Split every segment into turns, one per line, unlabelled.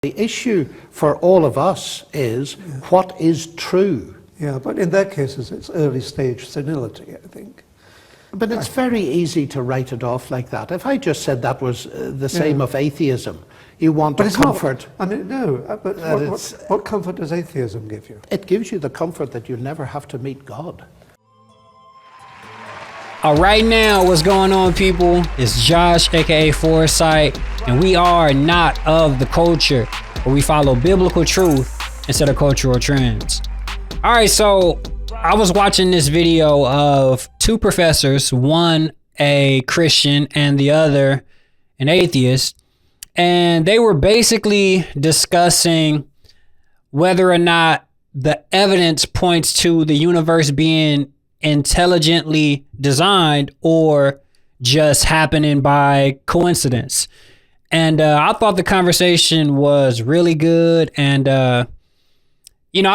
The issue for all of us is what is true.
Yeah, but in that case, it's early stage senility, I think.
But it's very easy to write it off like that. If I just said that was the same of atheism, you want
but it's
comfort.
Not. I mean, no, but what comfort does atheism give you?
It gives you the comfort that you never have to meet God.
All right, now, what's going on, people? It's Josh, aka Foresight, and we are not of the culture, but we follow biblical truth instead of cultural trends. All right, so I was watching this video of two professors, one a Christian and the other an atheist, and they were basically discussing whether or not the evidence points to the universe being intelligently designed or just happening by coincidence. And I thought the conversation was really good, and I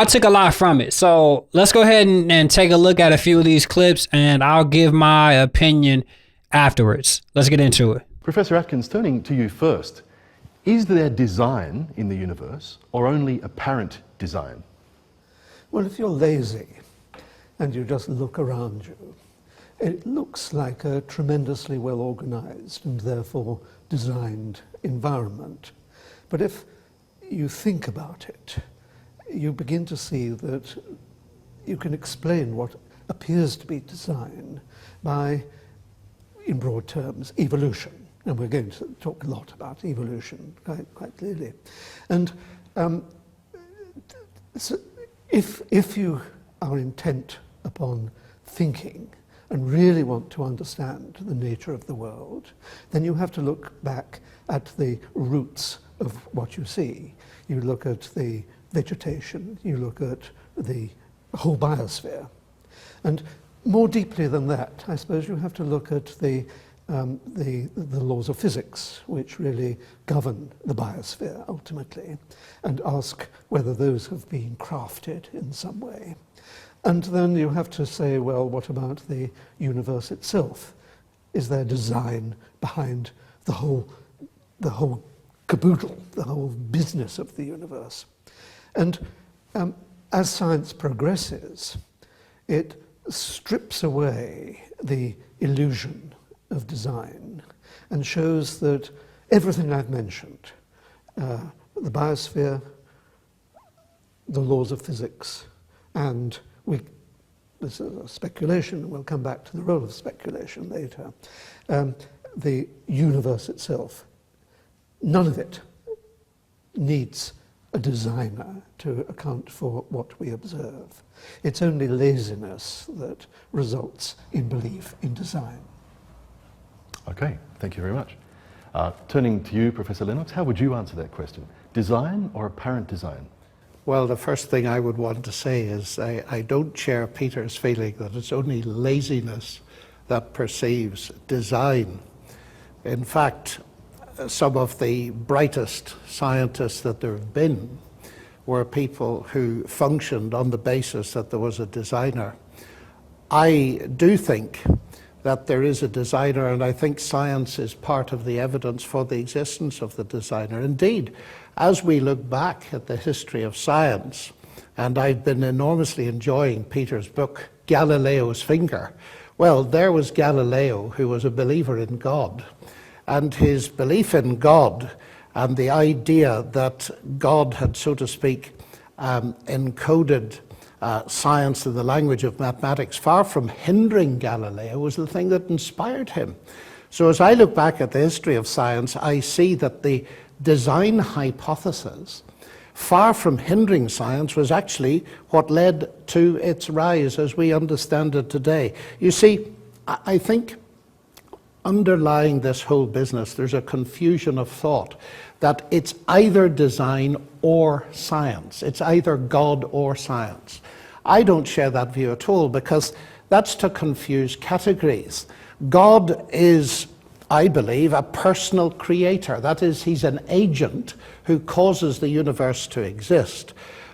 took a lot from it. So let's go ahead and take a look at a few of these clips, and I'll give my opinion afterwards. Let's get into it.
Professor Atkins, turning to you first, is there design in the universe or only apparent design?
Well, if you're lazy and you just look around you, it looks like a tremendously well organized and therefore designed environment. But if you think about it, you begin to see that you can explain what appears to be design by, in broad terms, evolution. And we're going to talk a lot about evolution quite clearly. And so if you are intent upon thinking and really want to understand the nature of the world, then you have to look back at the roots of what you see. You look at the vegetation, you look at the whole biosphere. And more deeply than that, I suppose you have to look at the laws of physics, which really govern the biosphere ultimately, and ask whether those have been crafted in some way. And then you have to say, well, what about the universe itself? Is there design behind the whole caboodle, the whole business of the universe? And as science progresses, it strips away the illusion of design and shows that everything I've mentioned, the biosphere, the laws of physics, and this is a speculation, we'll come back to the role of speculation later, the universe itself, none of it needs a designer to account for what we observe. It's only laziness that results in belief in design.
Okay, thank you very much. Turning to you, Professor Lennox, how would you answer that question? Design or apparent design?
Well, the first thing I would want to say is I don't share Peter's feeling that it's only laziness that perceives design. In fact, some of the brightest scientists that there have been were people who functioned on the basis that there was a designer. I do think that there is a designer, and I think science is part of the evidence for the existence of the designer. Indeed, as we look back at the history of science, and I've been enormously enjoying Peter's book, Galileo's Finger. Well, there was Galileo, who was a believer in God, and his belief in God and the idea that God had, so to speak, encoded science in the language of mathematics, far from hindering Galileo, was the thing that inspired him. So as I look back at the history of science, I see that the design hypothesis, far from hindering science, was actually what led to its rise as we understand it today. You see, I think underlying this whole business, there's a confusion of thought that it's either design or science. It's either God or science. I don't share that view at all, because that's to confuse categories. God is, I believe, a personal creator. That is, he's an agent who causes the universe to exist.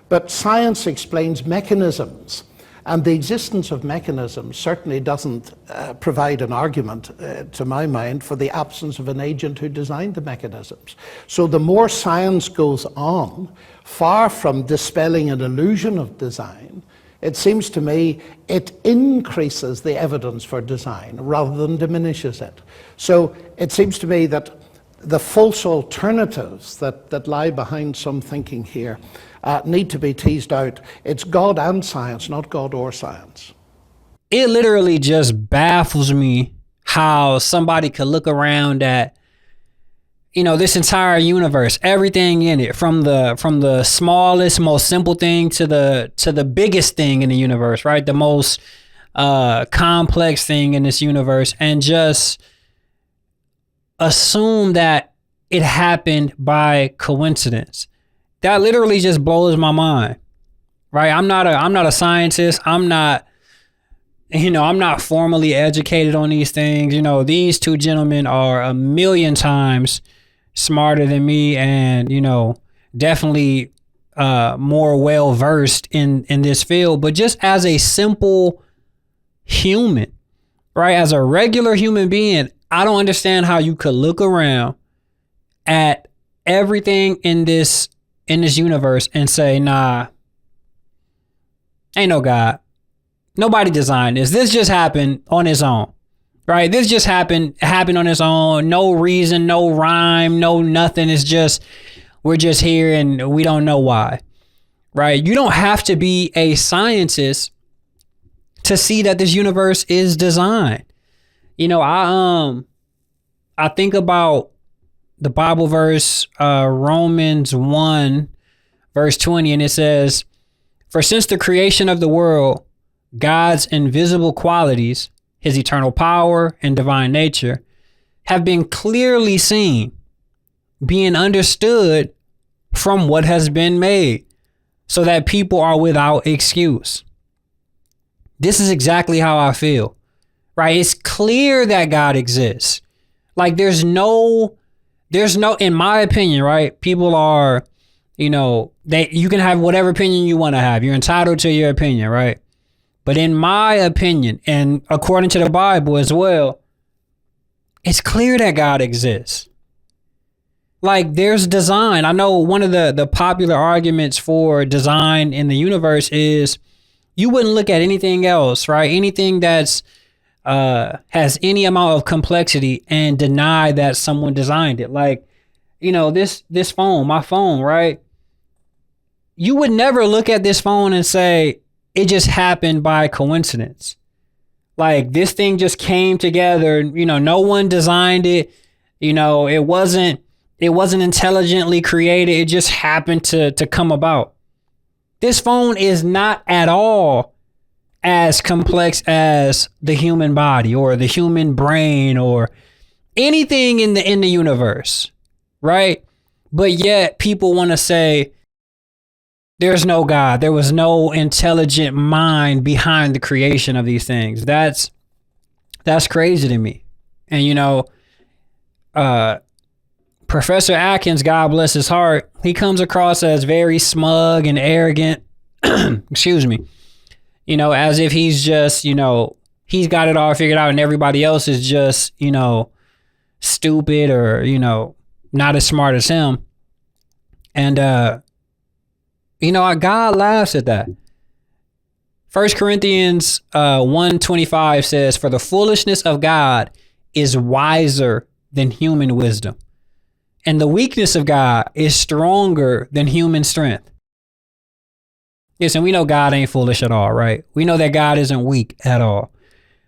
But science explains mechanisms. And the existence of mechanisms certainly doesn't provide an argument, to my mind, for the absence of an agent who designed the mechanisms. So the more science goes on, far from dispelling an illusion of design, it seems to me it increases the evidence for design rather than diminishes it. So it seems to me that the false alternatives that lie behind some thinking here need to be teased out. It's God and science, not God or science.
It literally just baffles me how somebody could look around at, you know, this entire universe, everything in it, from the smallest, most simple thing to the biggest thing in the universe, right? The most complex thing in this universe, and just assume that it happened by coincidence. That literally just blows my mind, right? I'm not a scientist. I'm not formally educated on these things. You know, these two gentlemen are a million times smarter than me, and, you know, definitely more well versed in this field. But just as a simple human, right? As a regular human being, I don't understand how you could look around at everything in this universe and say, nah, ain't no God. Nobody designed this. This just happened on its own, right? This just happened on its own. No reason, no rhyme, no nothing. It's just, we're just here and we don't know why, right? You don't have to be a scientist to see that this universe is designed. You know, I think about the Bible verse, Romans 1, verse 20, and it says, "For since the creation of the world, God's invisible qualities, his eternal power and divine nature, have been clearly seen, being understood from what has been made, so that people are without excuse." This is exactly how I feel, right? It's clear that God exists. Like there's no, in my opinion, right? People are, you know, you can have whatever opinion you want to have. You're entitled to your opinion, right? But in my opinion, and according to the Bible as well, it's clear that God exists. Like there's design. I know one of the popular arguments for design in the universe is you wouldn't look at anything else, right? Anything that's has any amount of complexity and deny that someone designed it. Like, you know, this phone, my phone, right? You would never look at this phone and say it just happened by coincidence. Like this thing just came together, you know, no one designed it. You know, it wasn't intelligently created. It just happened to come about. This phone is not at all as complex as the human body or the human brain or anything in the universe, right? But yet people want to say there's no God. There was no intelligent mind behind the creation of these things. That's crazy to me. And you know, Professor Atkins, God bless his heart, he comes across as very smug and arrogant. Excuse me. You know, as if he's just, you know, he's got it all figured out and everybody else is just, you know, stupid or, you know, not as smart as him. And, you know, God laughs at that. 1 Corinthians 1:25 says, "For the foolishness of God is wiser than human wisdom, and the weakness of God is stronger than human strength." Yes, and we know God ain't foolish at all, right? We know that God isn't weak at all.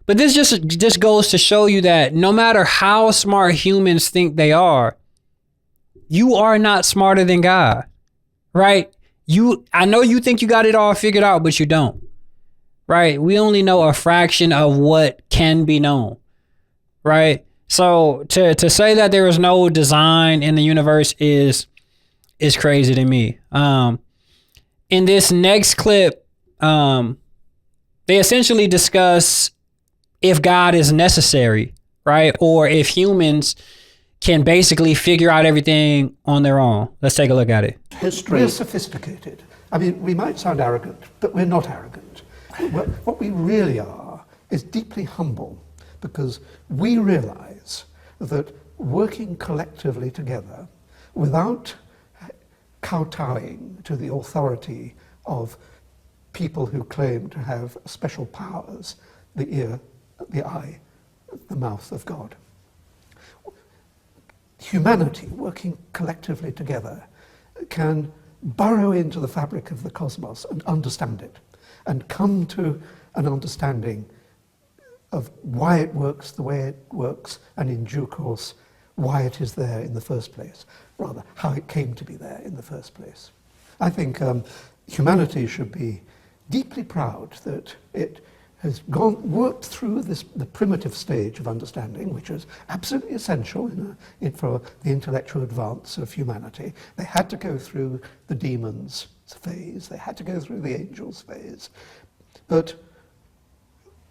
But this just goes to show you that no matter how smart humans think they are, you are not smarter than God, right? I know you think you got it all figured out, but you don't, right? We only know a fraction of what can be known, right? So to say that there is no design in the universe is crazy to me. In this next clip, they essentially discuss if God is necessary, right? Or if humans can basically figure out everything on their own. Let's take a look at it.
History.
We're sophisticated. I mean, we might sound arrogant, but we're not arrogant. what we really are is deeply humble, because we realize that working collectively together without kowtowing to the authority of people who claim to have special powers, the ear, the eye, the mouth of God. Humanity working collectively together can burrow into the fabric of the cosmos and understand it, and come to an understanding of why it works the way it works, and in due course why it is there in the first place, rather how it came to be there in the first place. I think humanity should be deeply proud that it has worked through the primitive stage of understanding, which is absolutely essential for the intellectual advance of humanity. They had to go through the demons phase, they had to go through the angels phase, but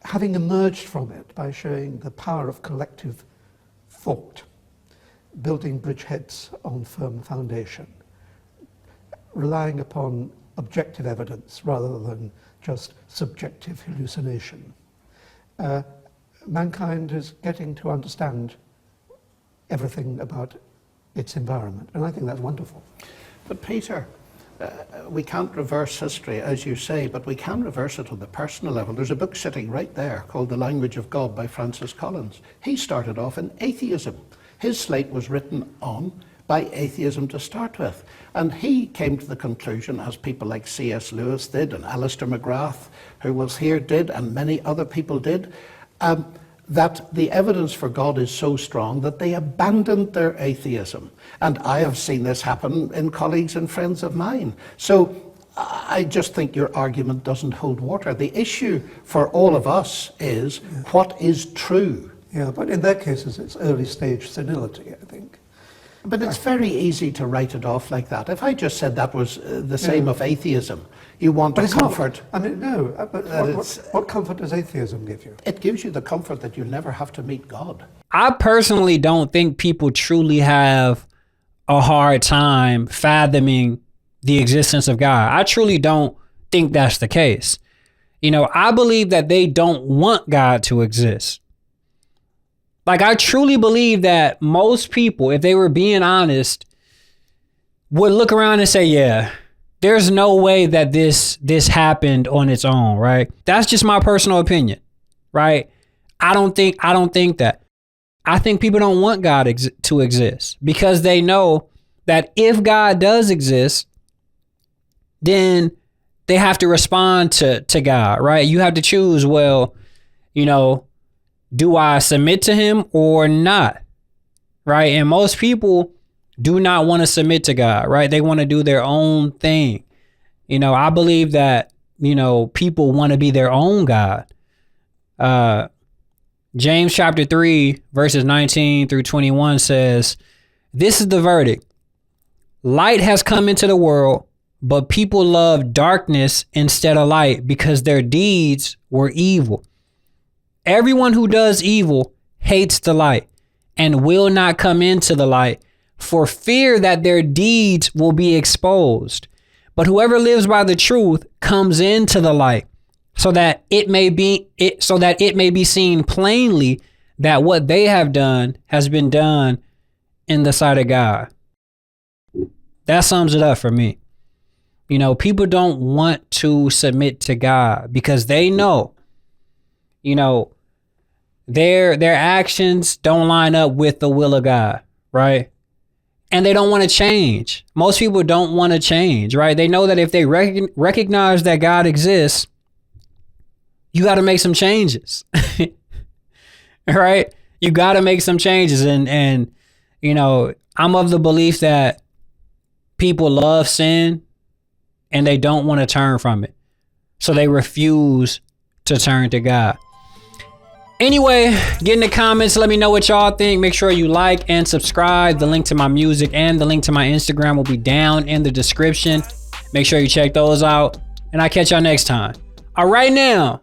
having emerged from it by showing the power of collective thought, building bridgeheads on firm foundation, relying upon objective evidence rather than just subjective hallucination. Mankind is getting to understand everything about its environment, and I think that's wonderful.
But Peter, we can't reverse history, as you say, but we can reverse it on the personal level. There's a book sitting right there called The Language of God by Francis Collins. He started off in atheism. His slate was written on by atheism to start with. And he came to the conclusion, as people like C.S. Lewis did, and Alistair McGrath, who was here, did, and many other people did, that the evidence for God is so strong that they abandoned their atheism. And I have seen this happen in colleagues and friends of mine. So I just think your argument doesn't hold water. The issue for all of us is what is true.
Yeah, but in their cases, it's early stage senility, I think.
But it's very easy to write it off like that. If I just said that was the same of atheism, you want
but
a comfort.
Not. I mean, no, but what comfort does atheism give you?
It gives you the comfort that you'll never have to meet God.
I personally don't think people truly have a hard time fathoming the existence of God. I truly don't think that's the case. You know, I believe that they don't want God to exist. Like, I truly believe that most people, if they were being honest, would look around and say, yeah, there's no way that this happened on its own, right? That's just my personal opinion, right? I don't think that. I think people don't want God to exist because they know that if God does exist, then they have to respond to God, right? You have to choose, well, you know, do I submit to him or not? Right? And most people do not want to submit to God, right? They want to do their own thing. You know, I believe that, you know, people want to be their own God. James chapter 3, verses 19 through 21 says, "This is the verdict. Light has come into the world, but people love darkness instead of light because their deeds were evil. Everyone who does evil hates the light and will not come into the light for fear that their deeds will be exposed. But whoever lives by the truth comes into the light so that it may be seen plainly that what they have done has been done in the sight of God." That sums it up for me. You know, people don't want to submit to God because they know, you know, their actions don't line up with the will of God, right? And they don't want to change. Most people don't want to change, right? They know that if they recognize that God exists, you got to make some changes, right? You got to make some changes. And, you know, I'm of the belief that people love sin and they don't want to turn from it. So they refuse to turn to God. Anyway, get in the comments. Let me know what y'all think. Make sure you like and subscribe. The link to my music and the link to my Instagram will be down in the description. Make sure you check those out. And I'll catch y'all next time. All right now.